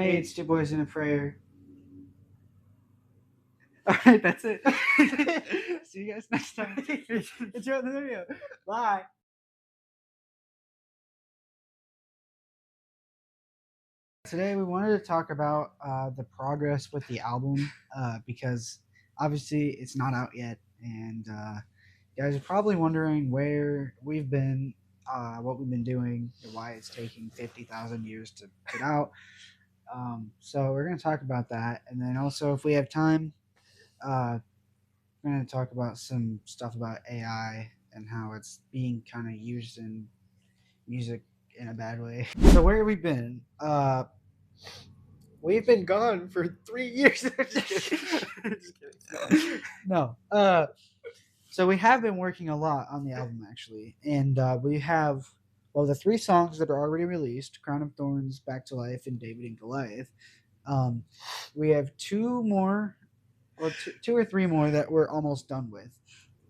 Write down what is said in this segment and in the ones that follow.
Hey, it's two boys and a prayer. All right, that's it. See you guys next time. Enjoy the video. Bye. Today we wanted to talk about the progress with the album because obviously it's not out yet, and you guys are probably wondering where we've been, what we've been doing, and why it's taking 50,000 years to put out. So we're going to talk about that, and then also if we have time, we're going to talk about some stuff about AI and how it's being kind of used in music in a bad way. So where have we been? We've been gone for 3 years. Just kidding. No. So we have been working a lot on the album actually, and we have the three songs that are already released: "Crown of Thorns," "Back to Life," and "David and Goliath." We have two more, or two or three more that we're almost done with.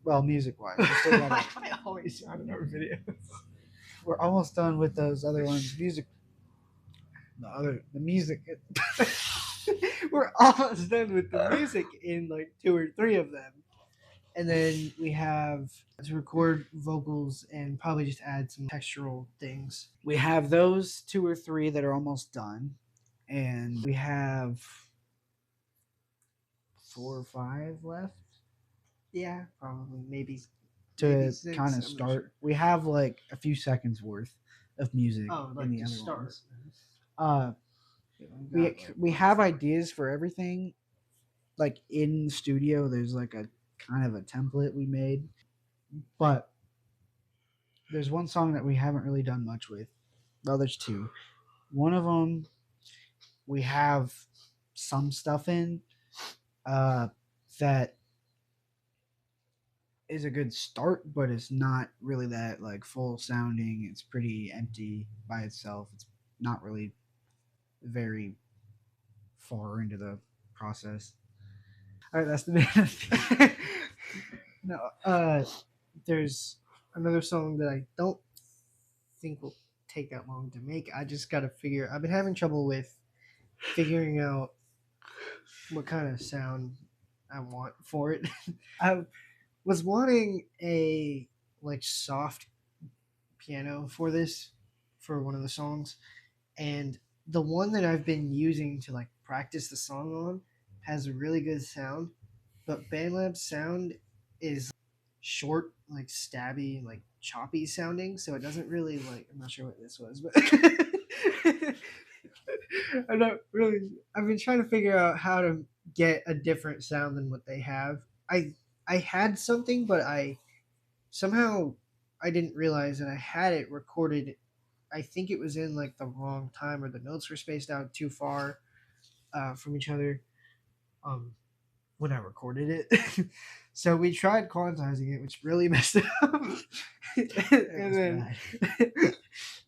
Well, music wise, I always sound in our videos. we're almost done with those other ones. The music. We're almost done with the music in like two or three of them. And then we have to record vocals and probably just add some textural things. We have those two or three that are almost done. And we have 4 or 5 left Yeah, probably maybe to six, kind I'm of not start. sure. We have like a few seconds worth of music Oh, like in the to other start. ones. We have ideas for everything. Like in the studio, there's like a kind of a template we made, but there's one song that we haven't really done much with. Well, there's two. One of them we have some stuff in that is a good start, but it's not really that like full sounding. It's pretty empty by itself. It's not really very far into the process. All right, that's the bit. No, there's another song that I don't think will take that long to make. I just gotta figure. I've been having trouble with figuring out what kind of sound I want for it. I was wanting a like soft piano for this for one of the songs, and the one that I've been using to like practice the song on has a really good sound, but BandLab's sound is short, like stabby, like choppy sounding, so it doesn't really like. I'm not sure what this was, but I'm not really. I've been trying to figure out how to get a different sound than what they have. I had something, but I somehow I didn't realize that I had it recorded. I think it was in like the wrong time, or the notes were spaced out too far from each other when I recorded it. So we tried quantizing it, which really messed it up. And then,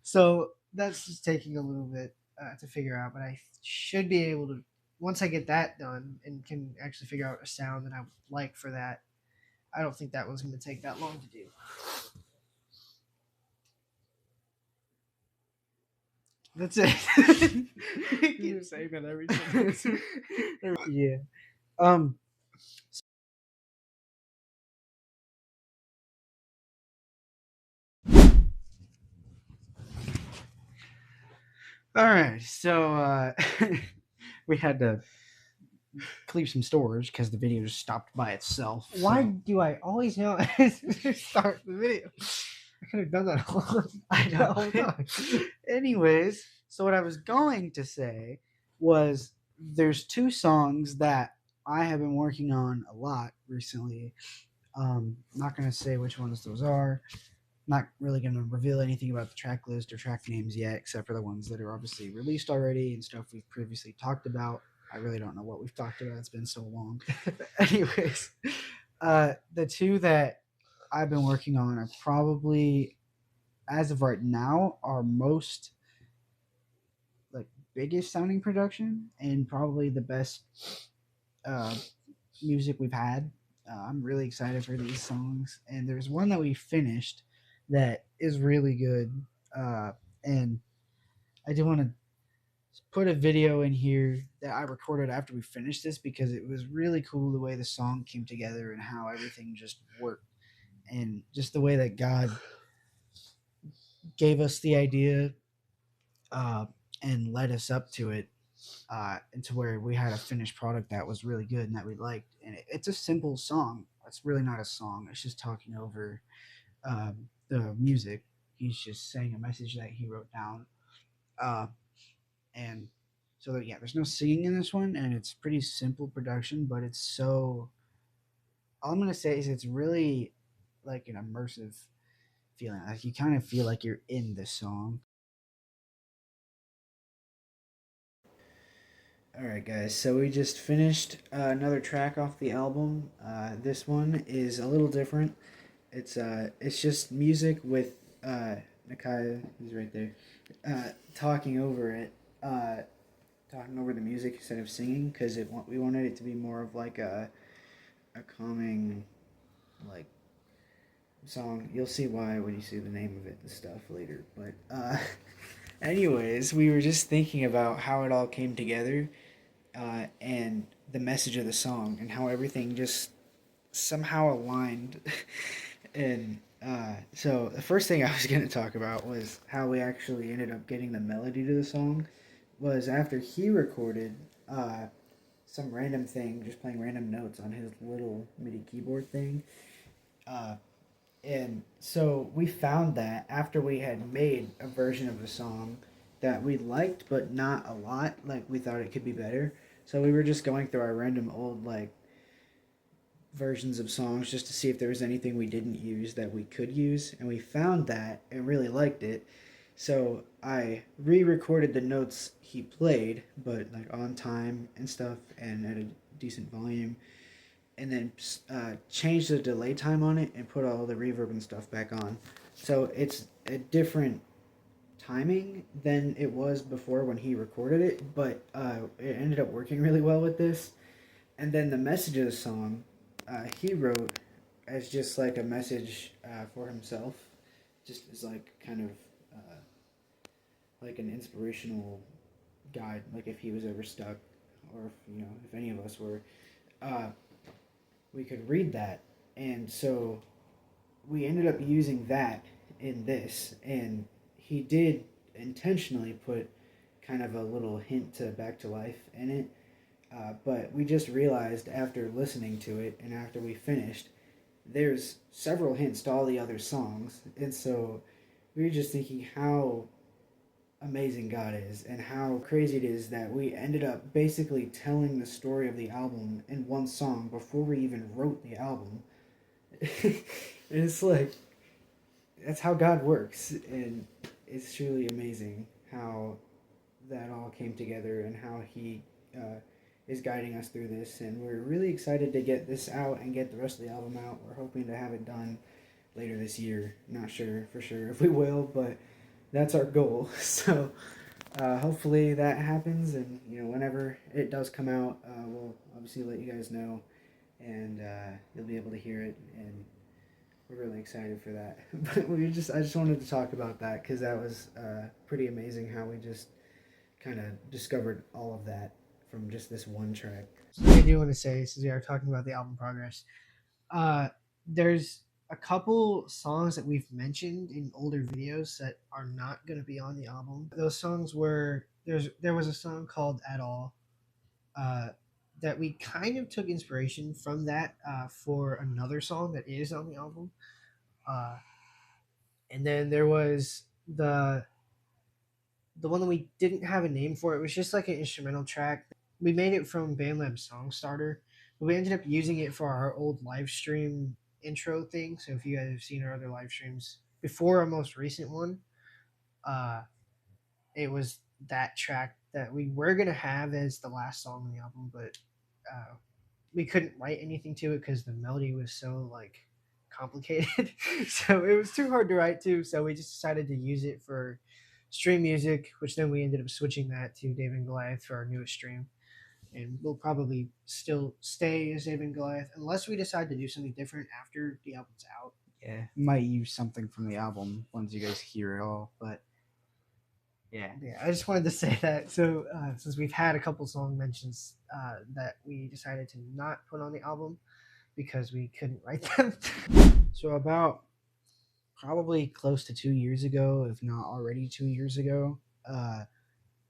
so that's just taking a little bit to figure out, but I should be able to once I get that done and can actually figure out a sound that I would like for that. I don't think that was going to take that long to do. That's it. Keep saying that every time. Yeah. All right. So we had to clear some storage because the video just stopped by itself. Why so- do I always know to start the video? I could have done that I the know. whole time. Anyways, so what I was going to say was there's two songs that I have been working on a lot recently. Not going to say which ones those are. Not really going to reveal anything about the track list or track names yet, except for the ones that are obviously released already and stuff we've previously talked about. I really don't know what we've talked about. It's been so long. Anyways, the two that I've been working on are probably, as of right now, our most like biggest sounding production and probably the best uh, music we've had. I'm really excited for these songs, and there's one that we finished that is really good, and I do want to put a video in here that I recorded after we finished this because it was really cool the way the song came together and how everything just worked, and just the way that God gave us the idea uh, and led us up to it, into where we had a finished product that was really good and that we liked. And it's a simple song. It's really not a song. It's just talking over the music. He's just saying a message that he wrote down. Uh, and so yeah, there's no singing in this one, and it's pretty simple production, but it's so. All I'm gonna say is it's really like an immersive feeling. Like you kind of feel like you're in the song. All right, guys. So we just finished another track off the album. This one is a little different. It's just music with Nakaya, who's right there, talking over it, uh, talking over the music instead of singing, because we wanted it to be more of like a calming, like, song. You'll see why when you see the name of it and stuff later. But anyways, we were just thinking about how it all came together, and the message of the song and how everything just somehow aligned. And so the first thing I was going to talk about was how we actually ended up getting the melody to the song. Was after he recorded some random thing, just playing random notes on his little MIDI keyboard thing. Uh, and so we found that after we had made a version of the song that we liked, but not a lot, like we thought it could be better. So we were just going through our random old like versions of songs just to see if there was anything we didn't use that we could use, and we found that and really liked it. So I re-recorded the notes he played, but like on time and stuff, and at a decent volume, and then changed the delay time on it and put all the reverb and stuff back on. So it's a different timing than it was before when he recorded it, but it ended up working really well with this. And then the message of the song, he wrote as just like a message for himself, just as like kind of like an inspirational guide, like if he was ever stuck, or if any of us were, uh, we could read that. And so we ended up using that in this, and he did intentionally put kind of a little hint to Back to Life in it. But we just realized after listening to it and after we finished, there's several hints to all the other songs. And so we were just thinking how amazing God is and how crazy it is that we ended up basically telling the story of the album in one song before we even wrote the album. And it's like, that's how God works. And it's truly amazing how that all came together and how He is guiding us through this. And we're really excited to get this out and get the rest of the album out. We're hoping to have it done later this year. Not sure for sure if we will, but that's our goal. So hopefully that happens, and whenever it does come out, we'll obviously let you guys know, and you'll be able to hear it. And we're really excited for that. But I just wanted to talk about that because that was pretty amazing how we just kind of discovered all of that from just this one track. I do want to say, since we are talking about the album progress, there's a couple songs that we've mentioned in older videos that are not going to be on the album. Those songs were there was a song called "At All," uh, that we kind of took inspiration from that for another song that is on the album, uh, and then there was the one that we didn't have a name for. It was just like an instrumental track. We made it from BandLab Song Starter, but we ended up using it for our old live stream intro thing. So if you guys have seen our other live streams before our most recent one, uh, it was that track that we were gonna have as the last song on the album, but we couldn't write anything to it because the melody was so like complicated. So it was too hard to write to. So we just decided to use it for stream music, which then we ended up switching that to David and Goliath for our newest stream. And we'll probably still stay as David and Goliath unless we decide to do something different after the album's out. Yeah, might use something from the album once you guys hear it all, but Yeah. Yeah, I just wanted to say that. So, since we've had a couple song mentions that we decided to not put on the album because we couldn't write them. So about probably close to 2 years ago, if not already 2 years ago, uh,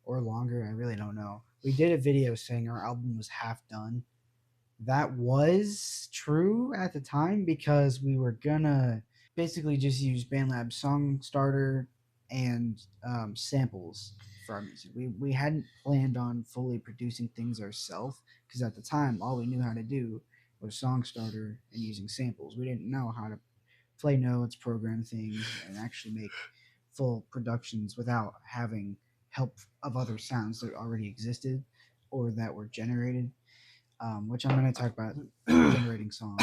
or longer, I really don't know. We did a video saying our album was half done. That was true at the time because we were gonna basically just use BandLab Song Starter and samples for our music. We hadn't planned on fully producing things ourselves because at the time all we knew how to do was Song Starter and using samples. We didn't know how to play notes, program things, and actually make full productions without having help of other sounds that already existed or that were generated. Which I'm going to talk about generating songs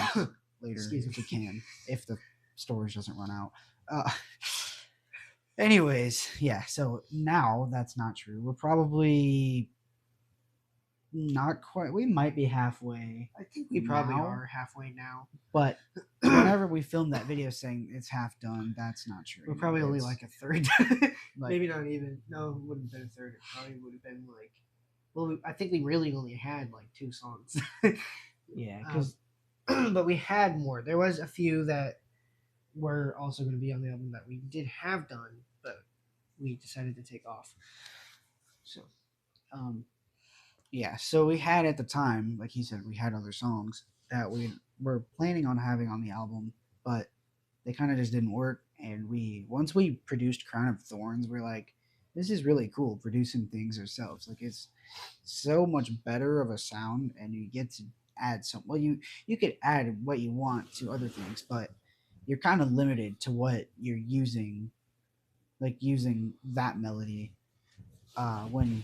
later if we can, if the storage doesn't run out. Anyways, yeah, so now that's not true. We're probably not quite, we might be halfway. I think we probably now, are halfway now. But whenever we filmed that video saying it's half done, that's not true. We're probably only It's like a third. like- Maybe not even. No, it wouldn't have been a third. It probably would have been like. Well, I think we really only had like 2 songs. yeah, because but we had more. There was a few that were also going to be on the album that we did have done, but we decided to take off. So, yeah, so we had at the time, like he said, we had other songs that we were planning on having on the album, but they kind of just didn't work. And once we produced Crown of Thorns, we're like, this is really cool producing things ourselves. Like it's so much better of a sound, and you get to add some. Well, you could add what you want to other things, but you're kind of limited to what you're using, like using that melody when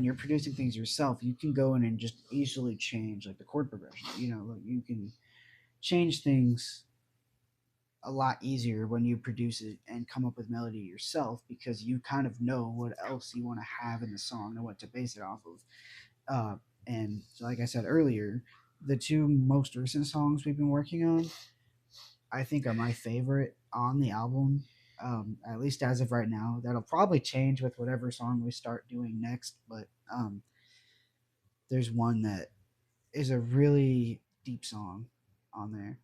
you're producing things yourself, you can go in and just easily change like the chord progression. Like you can change things a lot easier when you produce it and come up with melody yourself because you kind of know what else you want to have in the song and what to base it off of. And so, like I said earlier, the 2 most recent songs we've been working on, I think, are my favorite on the album. At least as of right now. That'll probably change with whatever song we start doing next. But there's one that is a really deep song on there.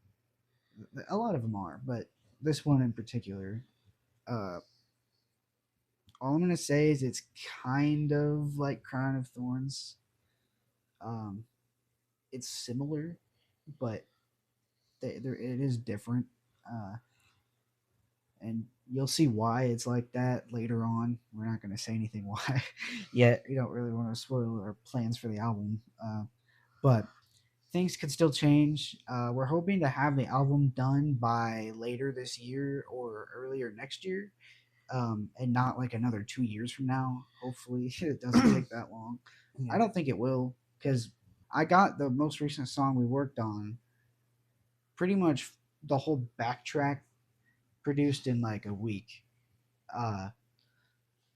A lot of them are, but this one in particular, all I'm gonna say is it's kind of like Crown of Thorns. Um, it's similar, but it is different. And you'll see why it's like that later on. We're not going to say anything why yet. We don't really want to spoil our plans for the album, but things could still change. We're hoping to have the album done by later this year or earlier next year, and not like another 2 years from now. Hopefully, it doesn't take that long. I don't think it will because I got the most recent song we worked on pretty much the whole backtrack produced in like a week. Uh,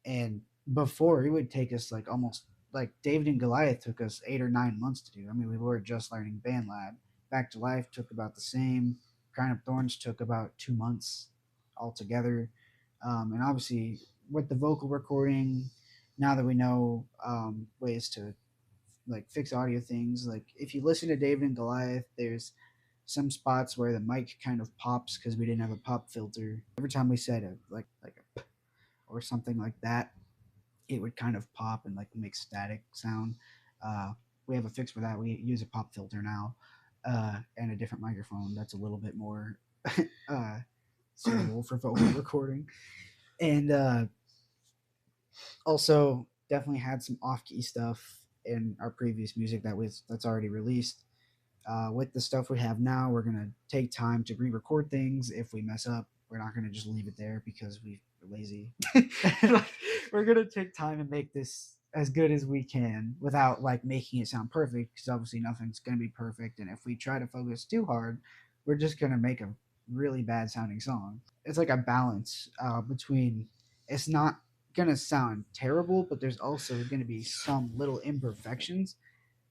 and before it would take us like almost like David and Goliath took us 8 or 9 months to do. I mean, we were just learning BandLab. Back to Life took about the same. Crown of Thorns took about 2 months altogether. And obviously, with the vocal recording, now that we know ways to like fix audio things, like if you listen to David and Goliath, there's some spots where the mic kind of pops because we didn't have a pop filter. Every time we said like a or something like that, it would kind of pop and like make static sound. We have a fix for that. We use a pop filter now, and a different microphone that's a little bit more suitable for vocal recording. And also definitely had some off-key stuff in our previous music that's already released. With the stuff we have now, we're gonna take time to re-record things. If we mess up, we're not gonna just leave it there because we're lazy. We're gonna take time and make this as good as we can without like making it sound perfect because obviously nothing's gonna be perfect. And if we try to focus too hard, we're just gonna make a really bad sounding song. It's like a balance between it's not gonna sound terrible, but there's also gonna be some little imperfections.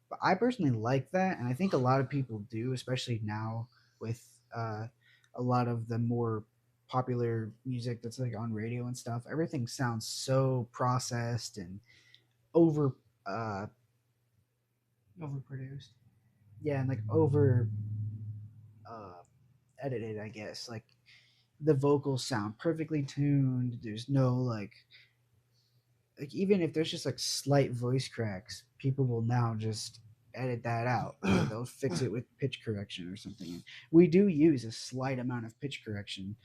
But I personally like that, and I think a lot of people do, especially now with a lot of the more popular music that's like on radio and stuff, everything sounds so processed and over uh Overproduced. yeah, and like over uh edited, I guess. Like the vocals sound perfectly tuned. There's no like even if there's just like slight voice cracks, people will now just edit that out, or they'll fix it with pitch correction or something. And we do use a slight amount of pitch correction,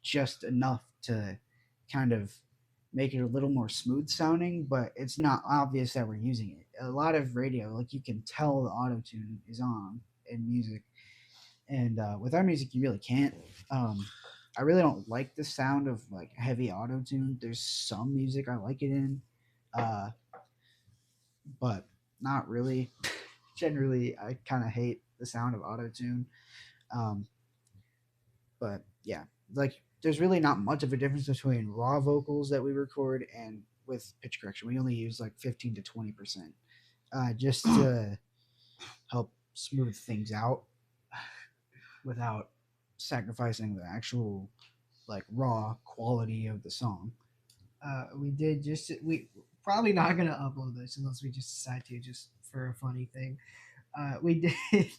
just enough to kind of make it a little more smooth sounding, but it's not obvious that we're using it. A lot of radio, like you can tell the auto tune is on in music, and with our music, you really can't. I really don't like the sound of like heavy auto tune. There's some music I like it in, uh, but not really. Generally, I kind of hate the sound of auto tune. Um, but yeah, like there's really not much of a difference between raw vocals that we record and with pitch correction. We only use like 15 to 20%, just to help smooth things out without sacrificing the actual like raw quality of the song. We did just we probably not gonna upload this unless we just decide to, just for a funny thing. We did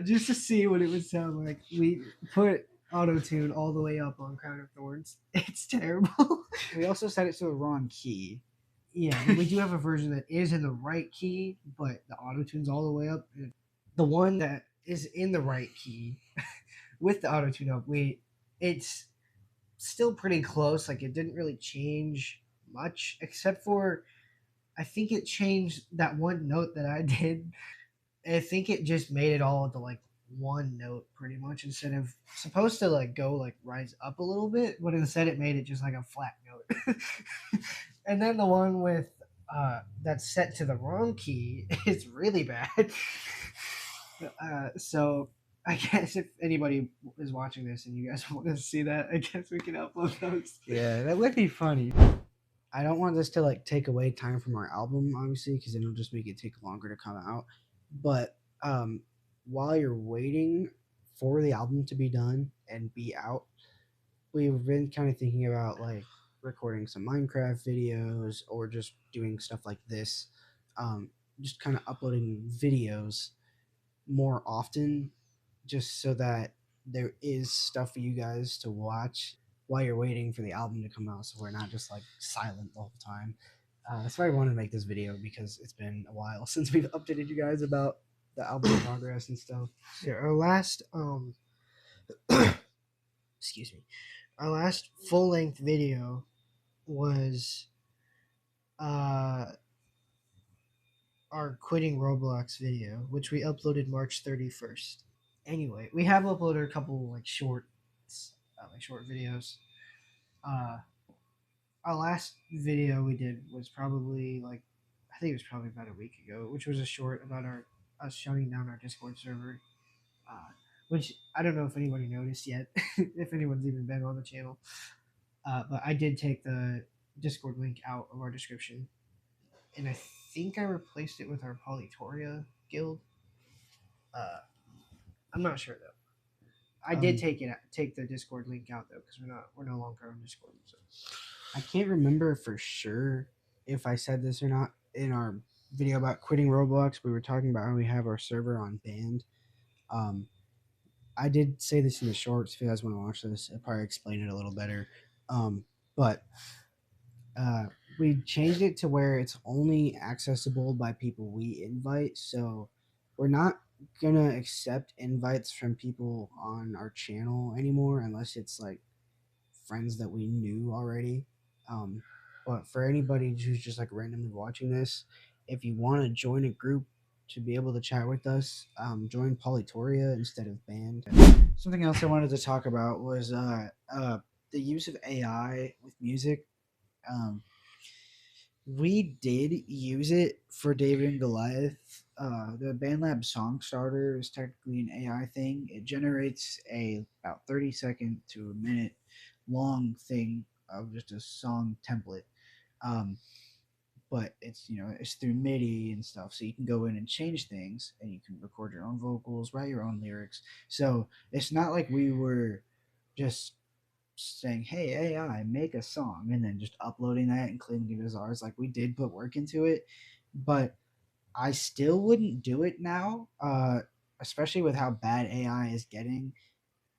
just to see what it would sound like. We put auto tune all the way up on Crown of Thorns. It's terrible. We also set it to the wrong key. Yeah, and we do have a version that is in the right key, but the auto tune's all the way up. The one that is in the right key with the auto tune up, it's still pretty close. Like it didn't really change much, except for I think it changed that one note that I did. I think it just made it all to like one note pretty much, instead of supposed to like go like rise up a little bit, but instead it made it just like a flat note. And then the one with that's set to the wrong key is really bad. So I guess if anybody is watching this and you guys want to see that, I guess we can upload those. Yeah, that would be funny. I don't want this to like take away time from our album, obviously, because it'll just make it take longer to come out. But while you're waiting for the album to be done and be out, we've been kind of thinking about like recording some Minecraft videos or just doing stuff like this. Just kind of uploading videos more often, just so that there is stuff for you guys to watch while you're waiting for the album to come out, so we're not just like silent the whole time. That's why I wanted to make this video, because it's been a while since we've updated you guys about the album progress and stuff. Yeah, our last excuse me, our last full length video was our quitting Roblox video, which we uploaded March 31st. Anyway, we have uploaded a couple like short videos. Our last video we did was probably like, I think it was probably about a week ago, which was a short about us shutting down our Discord server. Which I don't know if anybody noticed yet, if anyone's even been on the channel. But I did take the Discord link out of our description, and I think I replaced it with our Polytoria guild. I'm not sure though. I did take the Discord link out though, because we're no longer on Discord. So I can't remember for sure if I said this or not in our video about quitting Roblox. We were talking about how we have our server on banned. I did say this in the shorts. If you guys want to watch this, I'll probably explain it a little better. But we changed it to where it's only accessible by people we invite. So we're not gonna accept invites from people on our channel anymore, unless it's like friends that we knew already. But for anybody who's just like randomly watching this, if you want to join a group to be able to chat with us, join Polytoria instead of Band. Something else I wanted to talk about was the use of AI with music. We did use it for David and Goliath. The BandLab song starter is technically an AI thing. It generates a about 30-second to a minute long thing of just a song template. But it's through MIDI and stuff, so you can go in and change things, and you can record your own vocals, write your own lyrics. So it's not like we were just saying, "Hey AI, make a song," and then just uploading that and claiming it as ours. Like we did put work into it, but I still wouldn't do it now, especially with how bad AI is getting.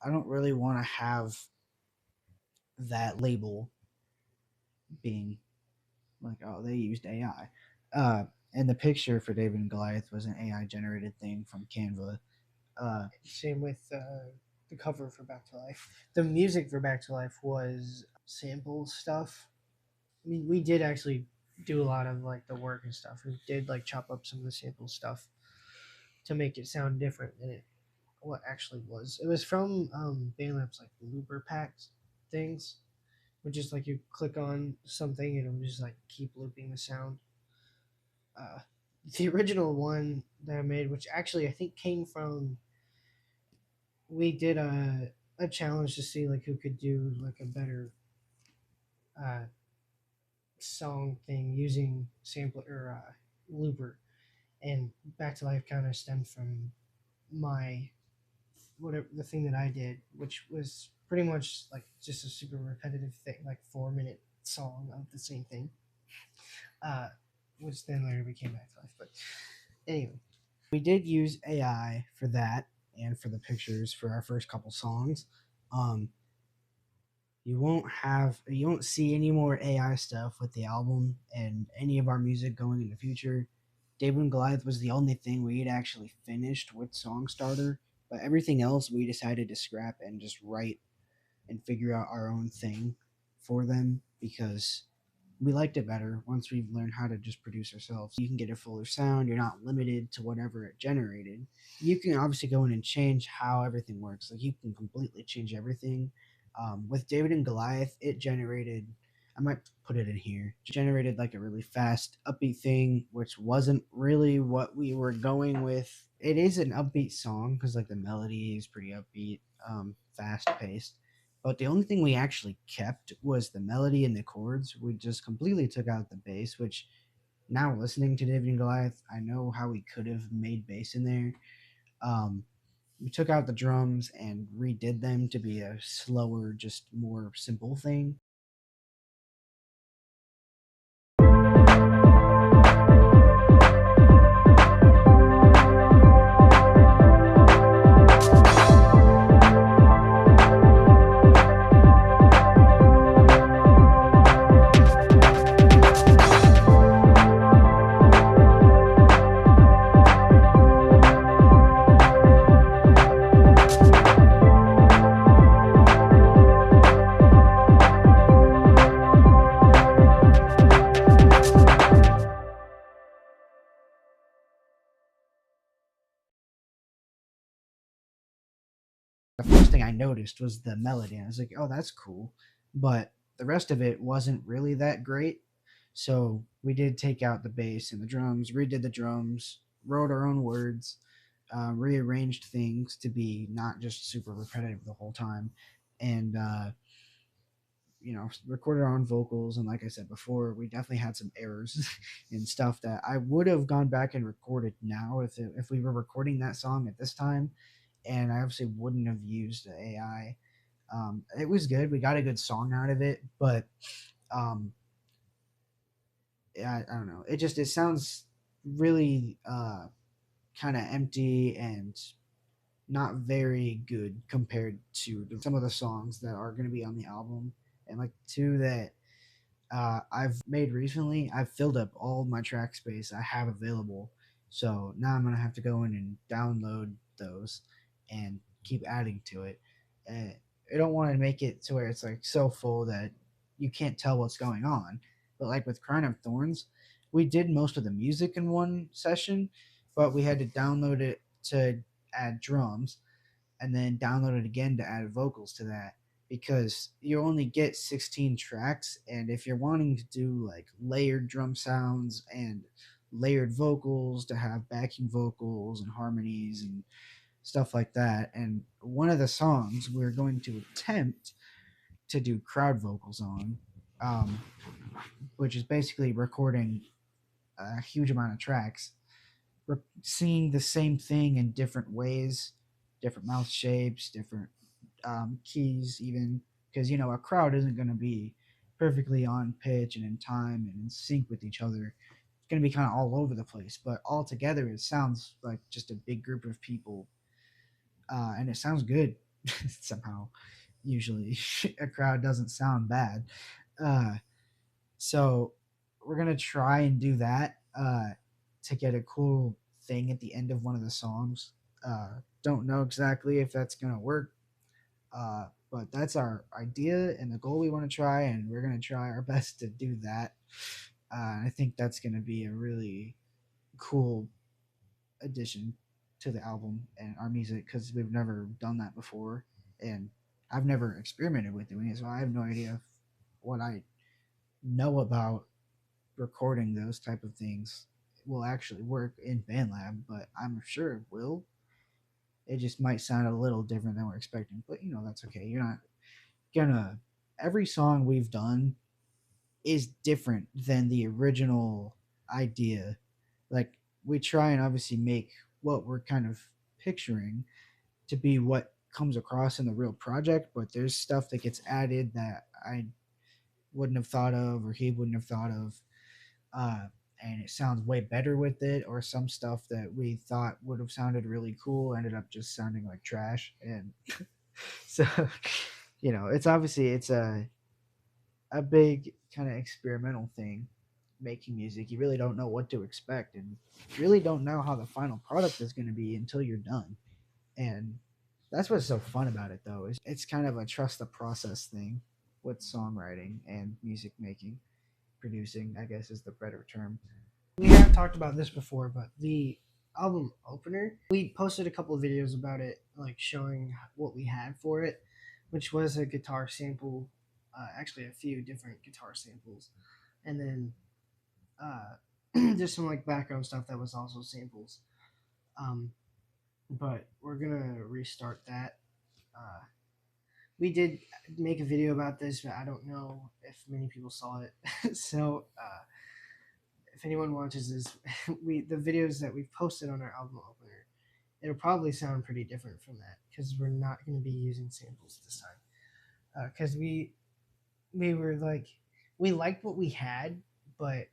I don't really want to have that label being like, oh, they used AI. And the picture for David and Goliath was an AI generated thing from Canva. Same with the cover for Back to Life. The music for Back to Life was sample stuff. I mean, we did actually do a lot of like the work and stuff. We did like chop up some of the sample stuff to make it sound different than it what actually was. It was from Bandlab's like looper packs things, which is like you click on something and it'll just like keep looping the sound. Uh, the original one that I made, which actually I think came from, we did a challenge to see like who could do like a better uh, song thing using sampler or looper, and Back to Life kind of stemmed from my whatever the thing that I did, which was pretty much like just a super repetitive thing, like 4 minute song of the same thing, uh, which then later became Back to Life. But anyway, We did use AI for that and for the pictures for our first couple songs. Um, you won't see any more AI stuff with the album and any of our music going in the future. David and Goliath was the only thing we had actually finished with Songstarter, but everything else we decided to scrap and just write and figure out our own thing for them because we liked it better once we've learned how to just produce ourselves. You can get a fuller sound. You're not limited to whatever it generated. You can obviously go in and change how everything works. Like you can completely change everything. With David and Goliath, it generated. I might put it in here. Generated like a really fast, upbeat thing, which wasn't really what we were going with. It is an upbeat song because like the melody is pretty upbeat, fast paced, but the only thing we actually kept was the melody and the chords. We just completely took out the bass, which now listening to David and Goliath, I know how we could have made bass in there. Um, we took out the drums and redid them to be a slower, just more simple thing. The first thing I noticed was the melody. And I was like, oh, that's cool. But the rest of it wasn't really that great. So we did take out the bass and the drums, redid the drums, wrote our own words, rearranged things to be not just super repetitive the whole time. And, recorded our own vocals. And like I said before, we definitely had some errors and stuff that I would have gone back and recorded now if we were recording that song at this time, and I obviously wouldn't have used the AI. It was good. We got a good song out of it, but um, I don't know. It sounds really kind of empty and not very good compared to some of the songs that are going to be on the album, and like two that I've made recently. I've filled up all my track space I have available, so now I'm gonna have to go in and download those and keep adding to it. I don't want to make it to where it's like so full that you can't tell what's going on. But like with Crown of Thorns, we did most of the music in one session, but we had to download it to add drums and then download it again to add vocals to that because you only get 16 tracks, and if you're wanting to do like layered drum sounds and layered vocals to have backing vocals and harmonies and stuff like that, and one of the songs we're going to attempt to do crowd vocals on, um, which is basically recording a huge amount of tracks, seeing the same thing in different ways, different mouth shapes, different keys, even because a crowd isn't going to be perfectly on pitch and in time and in sync with each other. It's going to be kind of all over the place, but all together it sounds like just a big group of people, and it sounds good somehow. Usually, a crowd doesn't sound bad. Uh, so we're gonna try and do that to get a cool thing at the end of one of the songs. Don't know exactly if that's gonna work, but that's our idea and the goal we want to try, and we're gonna try our best to do that. I think that's gonna be a really cool addition to the album and our music because we've never done that before, and I've never experimented with doing it, so I have no idea what I know about recording those type of things will actually work in BandLab, but I'm sure it will. It just might sound a little different than we're expecting, but that's okay. You're not gonna. Every song we've done is different than the original idea. Like we try and obviously make what we're kind of picturing to be what comes across in the real project, but there's stuff that gets added that I wouldn't have thought of or he wouldn't have thought of, uh, and it sounds way better with it. Or some stuff that we thought would have sounded really cool ended up just sounding like trash. And so, it's obviously it's a big kind of experimental thing. Making music, you really don't know what to expect, and really don't know how the final product is going to be until you're done. And that's what's so fun about it, though. Is it's kind of a trust the process thing with songwriting and music making, producing, I guess is the better term. We have talked about this before, but the album opener, we posted a couple of videos about it, like showing what we had for it, which was a guitar sample, actually a few different guitar samples, and then just some like background stuff that was also samples. Um, but we're gonna restart that. Uh, we did make a video about this, but I don't know if many people saw it. So if anyone watches this, the videos that we've posted on our album opener, it'll probably sound pretty different from that because we're not going to be using samples this time. Because we were like we liked what we had, but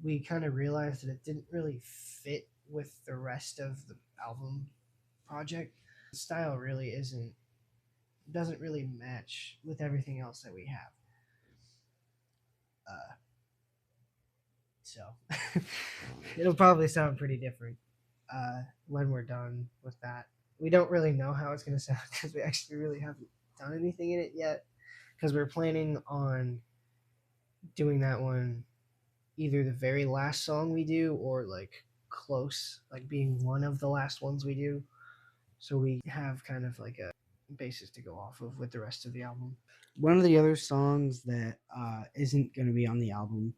we kind of realized that it didn't really fit with the rest of the album project. The style really doesn't really match with everything else that we have. Uh, so it'll probably sound pretty different when we're done with that. We don't really know how it's going to sound because we actually really haven't done anything in it yet. Because we're planning on doing that one either the very last song we do or like close, like being one of the last ones we do. So we have kind of like a basis to go off of with the rest of the album. One of the other songs that isn't going to be on the album,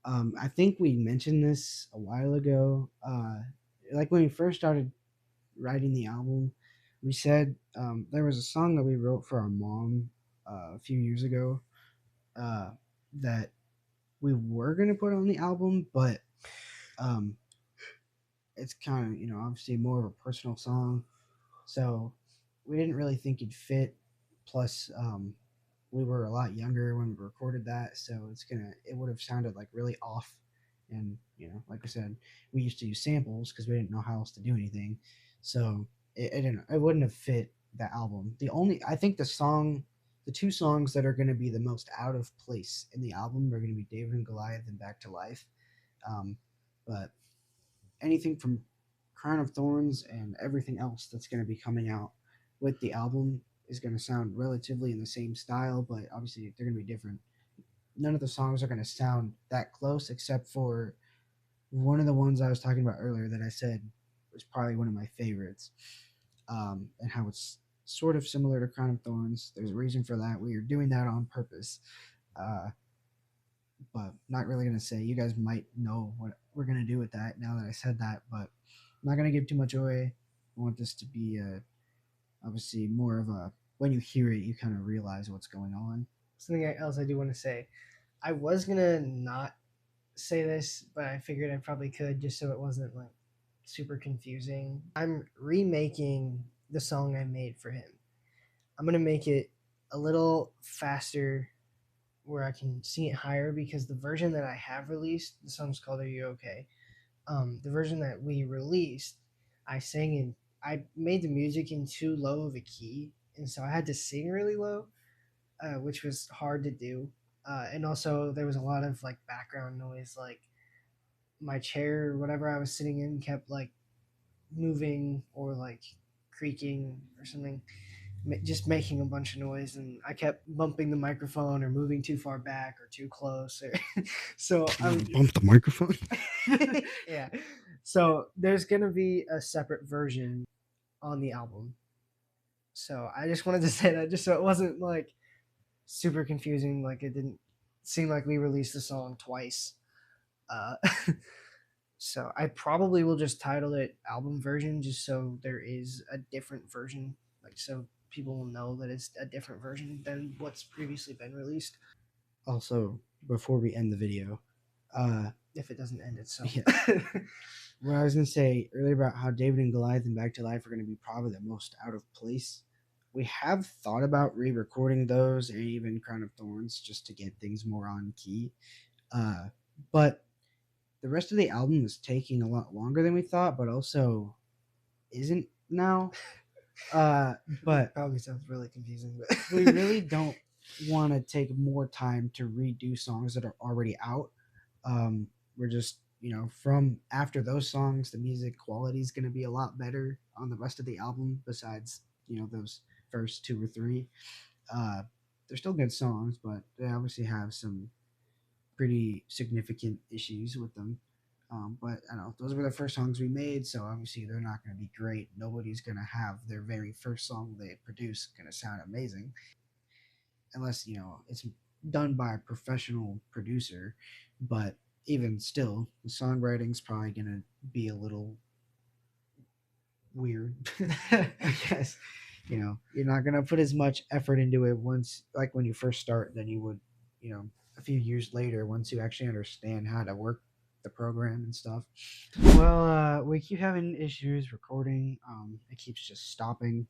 I think we mentioned this a while ago. Like when we first started writing the album, we said there was a song that we wrote for our mom a few years ago uh, that we were going to put on the album, but um, it's kind of, obviously more of a personal song. So we didn't really think it'd fit. Plus, we were a lot younger when we recorded that, so it would have sounded like really off. And like I said, we used to use samples because we didn't know how else to do anything. So it wouldn't have fit the album. I think the two songs that are going to be the most out of place in the album are going to be David and Goliath and Back to Life. Um, but anything from Crown of Thorns and everything else that's going to be coming out with the album is going to sound relatively in the same style, but obviously they're going to be different. None of the songs are going to sound that close, except for one of the ones I was talking about earlier that I said was probably one of my favorites, and how it's sort of similar to Crown of Thorns. There's a reason for that. We are doing that on purpose. Uh, but not really going to say. You guys might know what we're going to do with that now that I said that, but I'm not going to give too much away. I want this to be obviously more of a, when you hear it, you kind of realize what's going on. Something else I do want to say. I was going to not say this, but I figured I probably could just so it wasn't like super confusing. I'm remaking the song I made for him. I'm going to make it a little faster where I can sing it higher because the version that I have released, the song's called Are You Okay? The version that we released, I sang in, I made the music in too low of a key, and so I had to sing really low, which was hard to do. And also, there was a lot of like background noise, like my chair or whatever I was sitting in kept like moving or like creaking or something, just making a bunch of noise, and I kept bumping the microphone or moving too far back or too close. So Bump the microphone. yeah. So there's gonna be a separate version on the album. So I just wanted to say that just so it wasn't like super confusing, like it didn't seem like we released the song twice. Uh, so I probably will just title it album version just so there is a different version, like so people will know that it's a different version than what's previously been released. Also, before we end the video, If it doesn't end itself. yeah. What I was gonna say earlier about how David and Goliath and Back to Life are gonna be probably the most out of place. We have thought about re-recording those and even Crown of Thorns just to get things more on key. But the rest of the album is taking a lot longer than we thought, but also isn't now. But Probably sounds really confusing, but we really don't want to take more time to redo songs that are already out. We're just, from after those songs, the music quality is going to be a lot better on the rest of the album. Besides, those first two or three, they're still good songs, but they obviously have some pretty significant issues with them. But I don't know, those were the first songs we made, so obviously they're not going to be great. Nobody's going to have their very first song they produce going to sound amazing, unless it's done by a professional producer. But even still, the songwriting's probably going to be a little weird. I guess you're not going to put as much effort into it once, like when you first start, than you would, a few years later once you actually understand how to work the program and stuff. Well, we keep having issues recording. It keeps just stopping.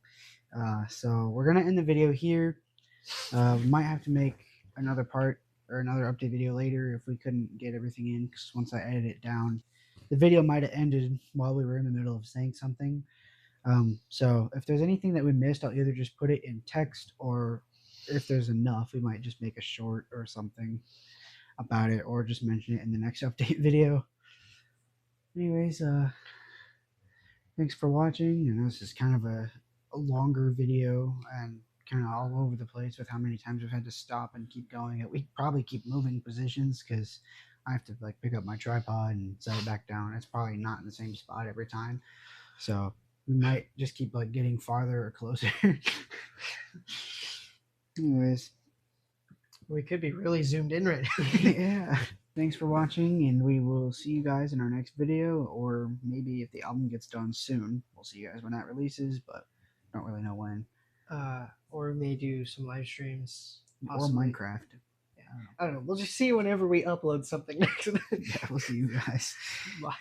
So we're gonna end the video here. We might have to make another part or another update video later if we couldn't get everything in, because once I edit it down, the video might have ended while we were in the middle of saying something. So if there's anything that we missed, I'll either just put it in text, or if there's enough, we might just make a short or something about it, or just mention it in the next update video. Anyways, thanks for watching. This is kind of a longer video and kind of all over the place with how many times we've had to stop and keep going. We probably keep moving positions because I have to pick up my tripod and set it back down. It's probably not in the same spot every time, so we might just keep getting farther or closer. Anyways, we could be really zoomed in right now. Yeah. Thanks for watching, and we will see you guys in our next video, or maybe if the album gets done soon, we'll see you guys when that releases, but don't really know when. Or we may do some live streams. Possibly. Or Minecraft. Yeah. I don't know. We'll just see whenever we upload something next. Yeah, we'll see you guys. Bye.